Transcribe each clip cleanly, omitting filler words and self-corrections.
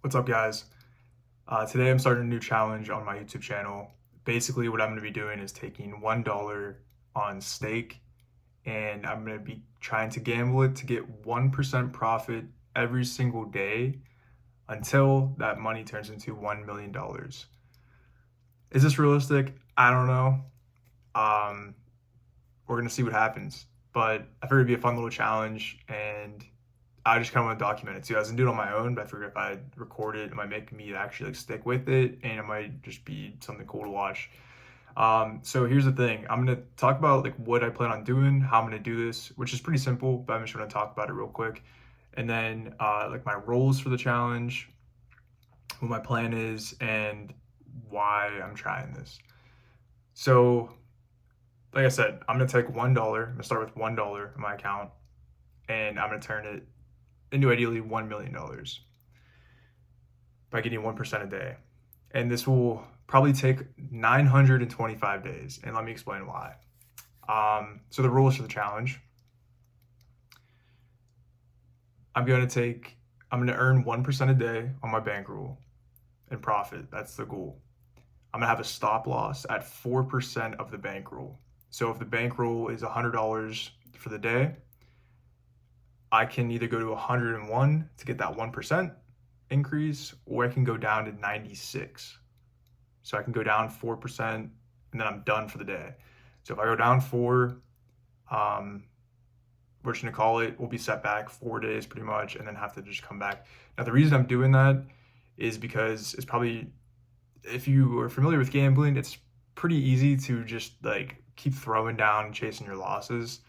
What's up, guys? Today I'm starting a new challenge on my YouTube channel. Basically, what I'm going to be doing is taking $1 on stake and I'm going to be trying to gamble it to get 1% profit every single day until that money turns into $1 million. Is this realistic? I don't know. Um, we're going to see what happens. But I figured it'd be a fun little challenge and I just kind of want to document it too. I was gonna do it on my own, but I figured if I record it, it might make me actually like stick with it, and it might just be something cool to watch. So here's the thing: I'm gonna talk about like what I plan on doing, how I'm gonna do this, which is pretty simple, but I'm just gonna talk about it real quick, and then like my roles for the challenge, what my plan is, and why I'm trying this. So, like I said, I'm gonna take $1. I'm gonna start with $1 in my account, and I'm gonna turn it into ideally $1 million by getting 1% a day. And this will probably take 925 days. And let me explain why. So the rules for the challenge, I'm going to earn 1% a day on my bankroll and profit. That's the goal. I'm going to have a stop loss at 4% of the bankroll. So if the bankroll is $100 for the day, I can either go to 101 to get that 1% increase, or I can go down to 96. So I can go down 4% and then I'm done for the day. So if I go down 4, we're just gonna call it, we'll be set back 4 days pretty much and then have to just come back. Now the reason I'm doing that is because it's probably, if you are familiar with gambling, it's pretty easy to just like keep throwing down and chasing your losses.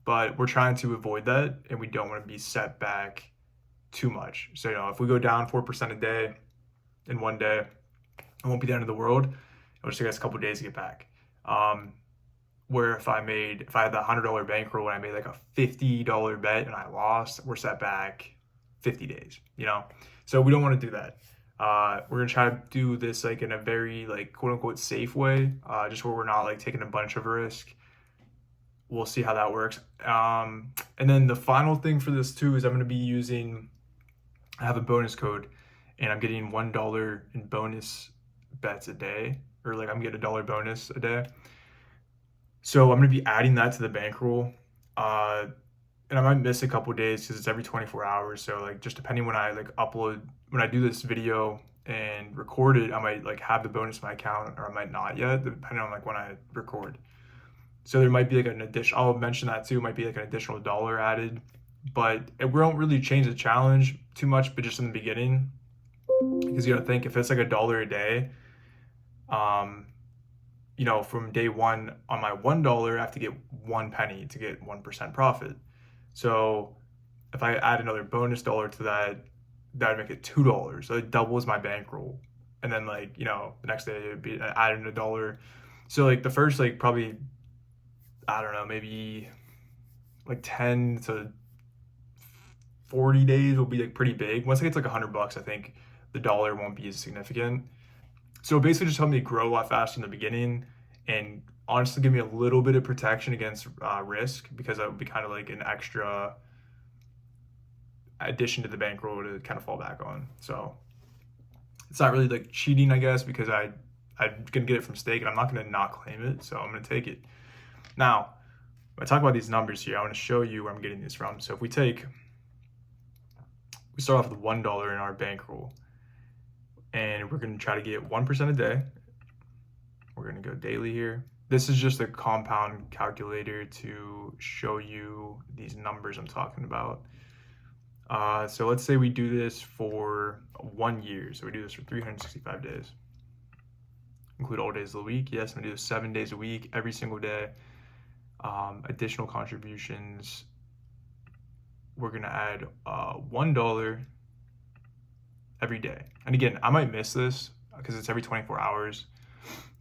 But we're trying to avoid that and we don't want to be set back too much. So, if we go down 4% a day in one day, it won't be the end of the world. It'll just take us a couple of days to get back. Where if I had the $100 bankroll and I made like a $50 bet and I lost, we're set back 50 days, So we don't want to do that. We're going to try to do this like in a very like quote unquote safe way, just where we're not like taking a bunch of risk. We'll see how that works. And then the final thing for this too is I have a bonus code and I'm getting $1 in bonus bets a day, or like I'm getting $1 bonus a day. So I'm going to be adding that to the bankroll. And I might miss a couple days because it's every 24 hours. So like just depending when I like upload, when I do this video and record it, I might like have the bonus in my account or I might not yet, depending on like when I record. So there might be like an additional, I'll mention that too, might be like an additional $1 added, but it won't really change the challenge too much, but just in the beginning, because you gotta think if it's like $1 a day, from day one on my $1, I have to get 1 penny to get 1% profit. So if I add another bonus dollar to that, that would make it $2. So it doubles my bankroll. And then like, the next day it'd be adding $1. So like the first like probably, I don't know, maybe like 10 to 40 days will be like pretty big. Once it gets like $100, I think the dollar won't be as significant. So basically just helped me grow a lot faster in the beginning and honestly give me a little bit of protection against risk, because that would be kind of like an extra addition to the bankroll to kind of fall back on. So it's not really like cheating, I guess, because I'm gonna get it from stake and I'm not gonna not claim it, so I'm gonna take it. Now, when I talk about these numbers here, I want to show you where I'm getting this from. So if we start off with $1 in our bankroll, and we're going to try to get 1% a day. We're going to go daily here. This is just a compound calculator to show you these numbers I'm talking about. So let's say we do this for 1 year. So we do this for 365 days. Include all days of the week. Yes, I'm going to do this 7 days a week, every single day. Additional contributions, we're going to add $1 every day. And again, I might miss this because it's every 24 hours.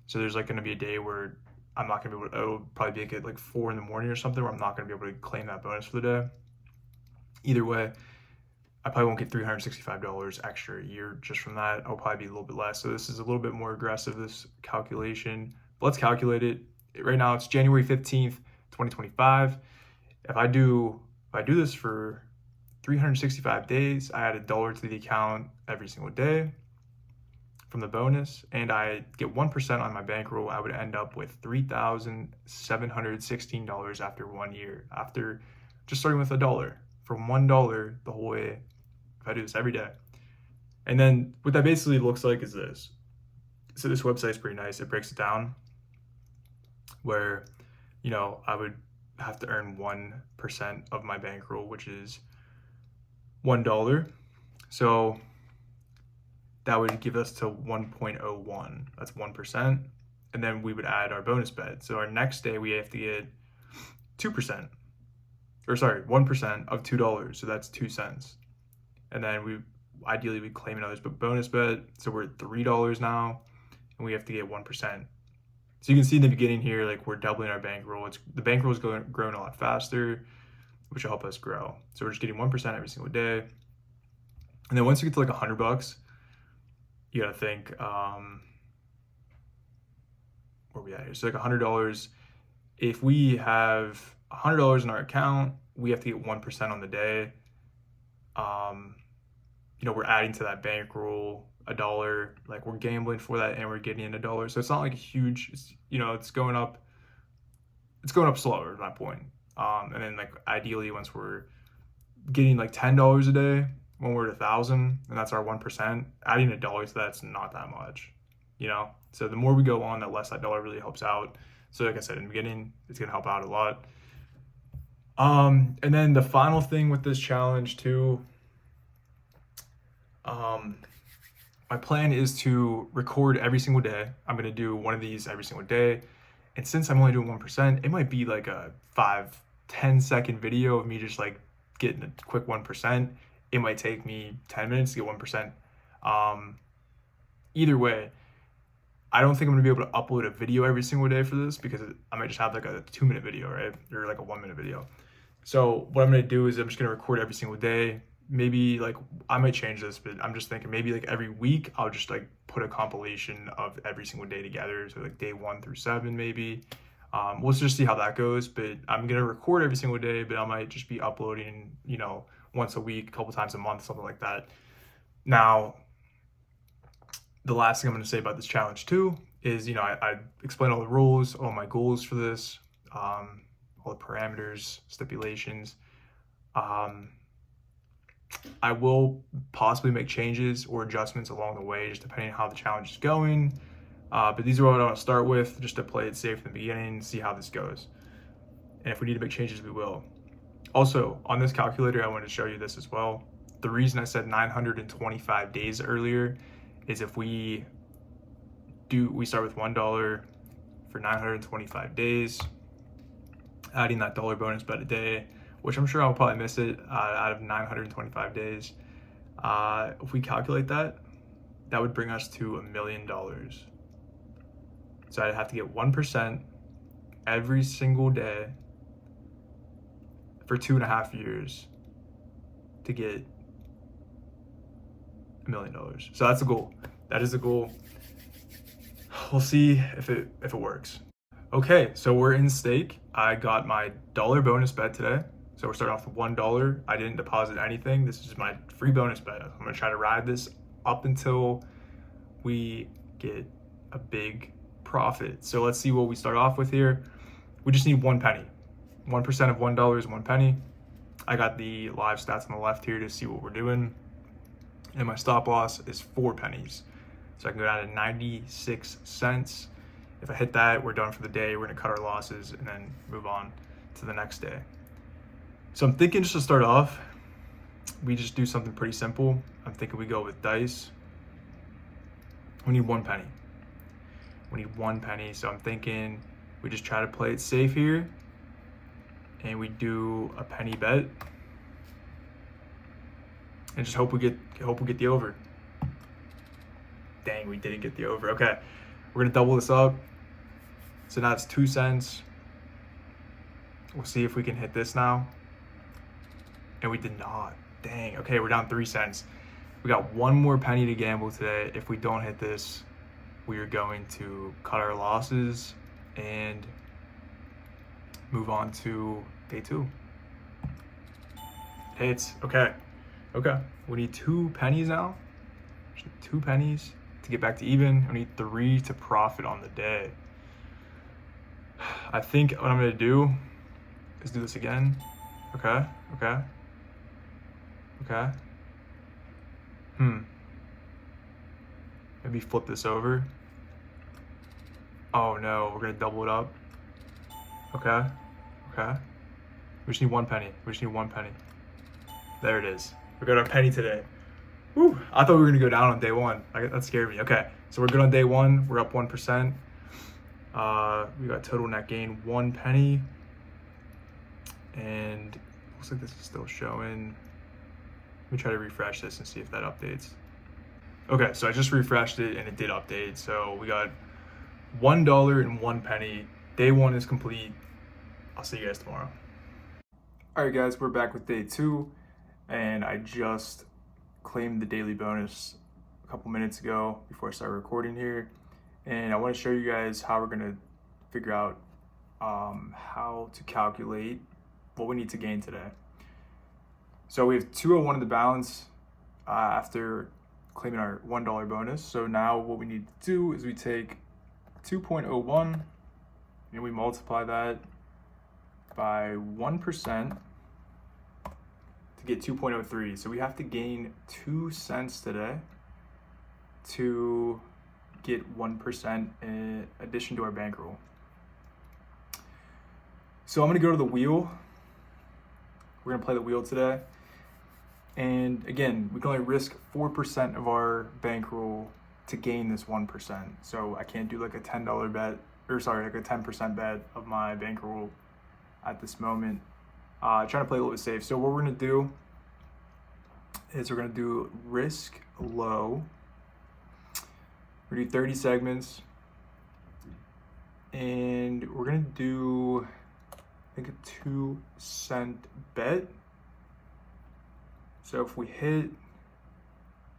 So there's like going to be a day where I'm not going to be able to, it'll probably be like 4 in the morning or something where I'm not going to be able to claim that bonus for the day. Either way, I probably won't get $365 extra a year just from that. I'll probably be a little bit less. So this is a little bit more aggressive, this calculation. But let's calculate it. Right now it's January 15th, 2025. If I do this for 365 days, I add $1 to the account every single day from the bonus, and I get 1% on my bankroll, I would end up with $3,716 after 1 year, after just starting with $1. From $1 the whole way, if I do this every day. And then what that basically looks like is this. So this website's pretty nice. It breaks it down where, you know, I would have to earn 1% of my bankroll, which is $1. So that would give us to 1.01. That's 1%. And then we would add our bonus bet. So our next day we have to get 2%. Or sorry, 1% of $2. So that's 2 cents. And then we ideally we claim another bonus bet. So we're at $3 now, and we have to get 1%. So you can see in the beginning here, like we're doubling our bankroll. The bankroll is growing a lot faster, which will help us grow. So we're just getting 1% every single day. And then once you get to like $100, you gotta think, where we at here? So like $100. If we have $100 in our account, we have to get 1% on the day. You know, we're adding to that bankroll $1. Like we're gambling for that, and we're getting in $1. So it's not like a huge. You know, it's going up. It's going up slower. Is my point. And then like ideally, once we're getting like $10 a day, when we're at 1,000, and that's our 1%, adding $1 to that's not that much. You know, so the more we go on, the less that dollar really helps out. So like I said in the beginning, it's gonna help out a lot. And then the final thing with this challenge too. My plan is to record every single day. I'm gonna do one of these every single day. And since I'm only doing 1%, it might be like a 5-10 second video of me just like getting a quick 1%. It might take me 10 minutes to get 1%. Either way, I don't think I'm gonna be able to upload a video every single day for this because I might just have like a 2-minute video, right? Or like a 1-minute video. So what I'm gonna do is I'm just gonna record every single day. Maybe like I might change this, but I'm just thinking maybe like every week I'll just like put a compilation of every single day together. So like day 1 through 7 maybe. We'll just see how that goes. But I'm gonna record every single day, but I might just be uploading, you know, once a week, a couple times a month, something like that. Now, the last thing I'm gonna say about this challenge too is, you know, I explain all the rules, all my goals for this, all the parameters, stipulations. I will possibly make changes or adjustments along the way, just depending on how the challenge is going. But these are what I want to start with, just to play it safe in the beginning, see how this goes. And if we need to make changes, we will. Also, on this calculator, I wanted to show you this as well. The reason I said 925 days earlier is if we start with $1 for 925 days, adding that dollar bonus bet a day, which I'm sure I'll probably miss it out of 925 days. If we calculate that, that would bring us to $1 million. So I'd have to get 1% every single day for 2.5 years to get $1 million. So that's the goal. That is the goal. We'll see if it works. Okay, so we're in stake. I got my dollar bonus bet today. So we're starting off with $1. I didn't deposit anything. This is my free bonus bet. I'm gonna try to ride this up until we get a big profit. So let's see what we start off with here. We just need 1 penny. 1% of $1 is 1 penny. I got the live stats on the left here to see what we're doing. And my stop loss is 4 pennies. So I can go down to 96 cents. If I hit that, we're done for the day. We're gonna cut our losses and then move on to the next day. So I'm thinking just to start off, we just do something pretty simple. I'm thinking we go with dice. We need 1 penny. We need 1 penny. So I'm thinking we just try to play it safe here. And we do a penny bet. And just hope we get the over. Dang, we didn't get the over. Okay, we're gonna double this up. So now it's 2 cents. We'll see if we can hit this now. And we did not. Dang. Okay, we're down 3 cents. We got 1 more penny to gamble today. If we don't hit this, we are going to cut our losses and move on to day 2. Hits. Okay. Okay. We need 2 pennies now. 2 pennies to get back to even. We need 3 to profit on the day. I think what I'm gonna do is do this again. Okay. Okay. Okay. Maybe flip this over. Oh no, we're gonna double it up. Okay. Okay. We just need 1 penny. We just need 1 penny. There it is. We got our penny today. Whew. I thought we were gonna go down on day one. That scared me. Okay, so we're good on day one. We're up 1%. We got total net gain 1 penny, and looks like this is still showing. Let me try to refresh this and see if that updates. Okay, so I just refreshed it and it did update. So we got $1 and 1 penny. Day one is complete. I'll see you guys tomorrow. All right, guys, we're back with day 2, and I just claimed the daily bonus a couple minutes ago before I started recording here, and I want to show you guys how we're going to figure out how to calculate what we need to gain today. So we have 201 in the balance after claiming our $1 bonus. So now what we need to do is we take 2.01 and we multiply that by 1% to get 2.03. So we have to gain 2 cents today to get 1% in addition to our bankroll. So I'm gonna go to the wheel. We're gonna play the wheel today. And again, we can only risk 4% of our bankroll to gain this 1%. So I can't do like a $10 bet, or sorry, like a 10% bet of my bankroll at this moment. Trying to play a little bit safe. So what we're gonna do is we're gonna do risk low. We're gonna do 30 segments, and we're gonna do, I think, a 2-cent bet. So if we hit,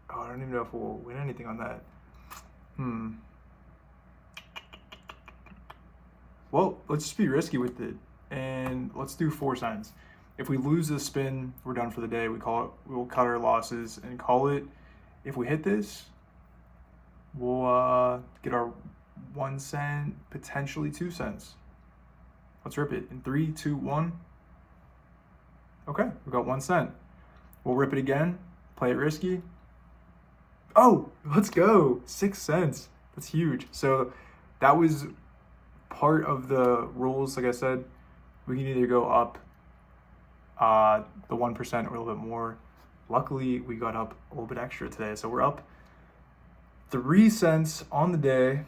I don't even know if we'll win anything on that. Well, let's just be risky with it, and let's do 4 cents. If we lose this spin, we're done for the day. We'll cut our losses and call it. If we hit this, we'll get our 1 cent, potentially 2 cents. Let's rip it in 3, 2, 1. Okay, we got 1 cent. We'll rip it again, play it risky. Oh, let's go, 6 cents. That's huge. So that was part of the rules. Like I said, we can either go up the 1% or a little bit more. Luckily, we got up a little bit extra today. So we're up 3 cents on the day.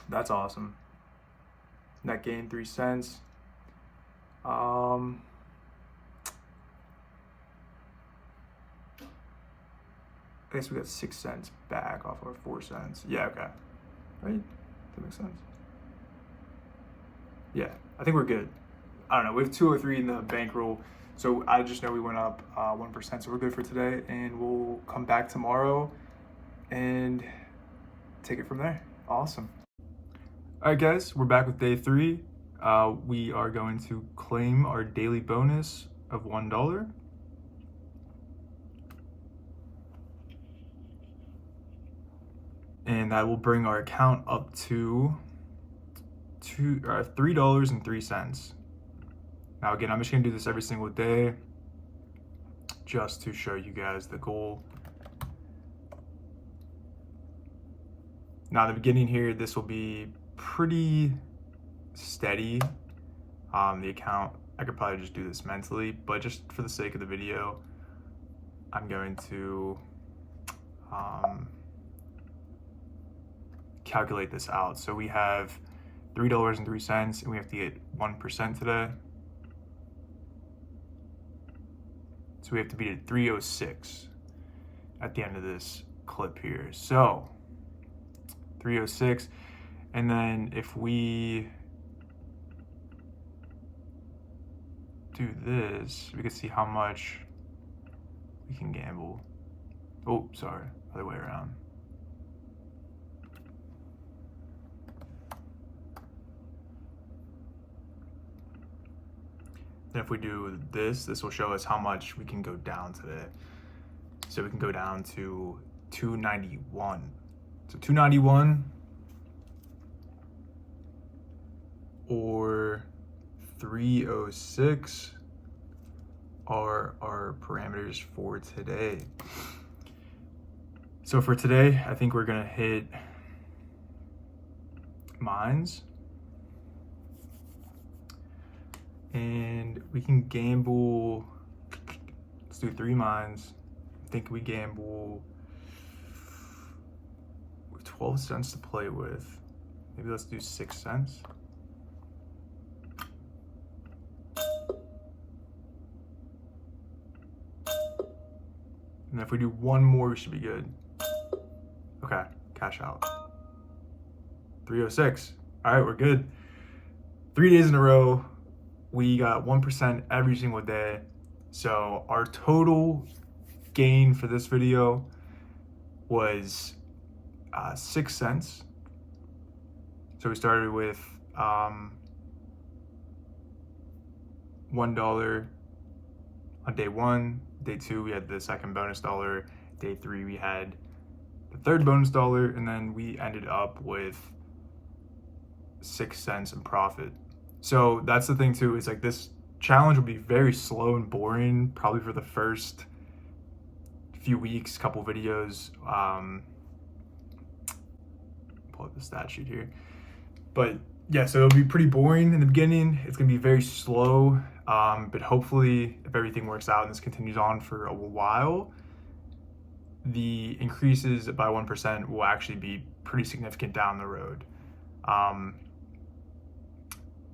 That's awesome. Net gain 3 cents. I guess we got 6 cents back off our 4 cents. Yeah, okay. Right? That makes sense. Yeah, I think we're good. I don't know. We have 203 in the bankroll. So I just know we went up 1%. So we're good for today. And we'll come back tomorrow and take it from there. Awesome. All right, guys, we're back with day 3. We are going to claim our daily bonus of $1. And that will bring our account up to $3.03. Now again, I'm just gonna do this every single day just to show you guys the goal. Now in the beginning here, this will be pretty steady. The account, I could probably just do this mentally, but just for the sake of the video, I'm going to calculate this out. So we have $3.03 and we have to get 1% today. So we have to beat it 306 at the end of this clip here. So 306, and then if we do this, we can see how much we can gamble. Oh, sorry, other way around. And if we do this, this will show us how much we can go down today. So we can go down to 291. So 291 or 306 are our parameters for today. So for today, I think we're gonna hit mines. And we can gamble, let's do 3 mines. I think we gamble with 12 cents to play with. Maybe let's do 6 cents. And if we do 1 more, we should be good. Okay, cash out. 306. All right, we're good. 3 days in a row, we got 1% every single day. So our total gain for this video was 6 cents. So we started with $1 on day 1. Day 2, we had the second bonus dollar. Day 3, we had the third bonus dollar, and then we ended up with 6 cents in profit. So that's the thing too, is like this challenge will be very slow and boring, probably for the first few weeks, couple videos. Pull up the stat sheet here. But yeah, so it'll be pretty boring in the beginning. It's gonna be very slow, but hopefully if everything works out and this continues on for a while, the increases by 1% will actually be pretty significant down the road.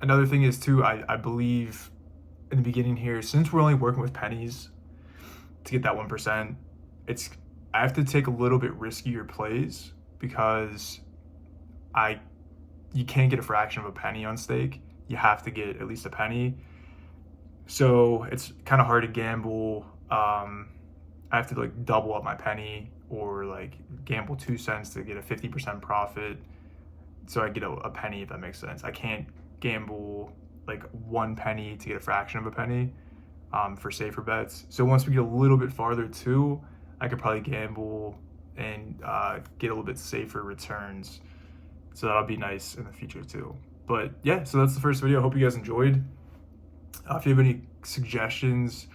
Another thing is too, I believe in the beginning here, since we're only working with pennies to get that 1%, I have to take a little bit riskier plays because you can't get a fraction of a penny on stake. You have to get at least a penny. So it's kind of hard to gamble. I have to like double up my penny or like gamble 2 cents to get a 50% profit. So I get a penny, if that makes sense. I can't gamble like 1 penny to get a fraction of a penny for safer bets. So once we get a little bit farther too, I could probably gamble and get a little bit safer returns. So that'll be nice in the future too. But yeah, so that's the first video. I hope you guys enjoyed. If you have any suggestions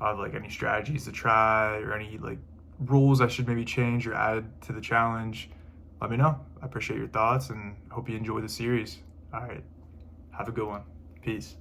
of like any strategies to try or any like rules I should maybe change or add to the challenge, let me know. I appreciate your thoughts and hope you enjoy the series. All right, have a good one. Peace.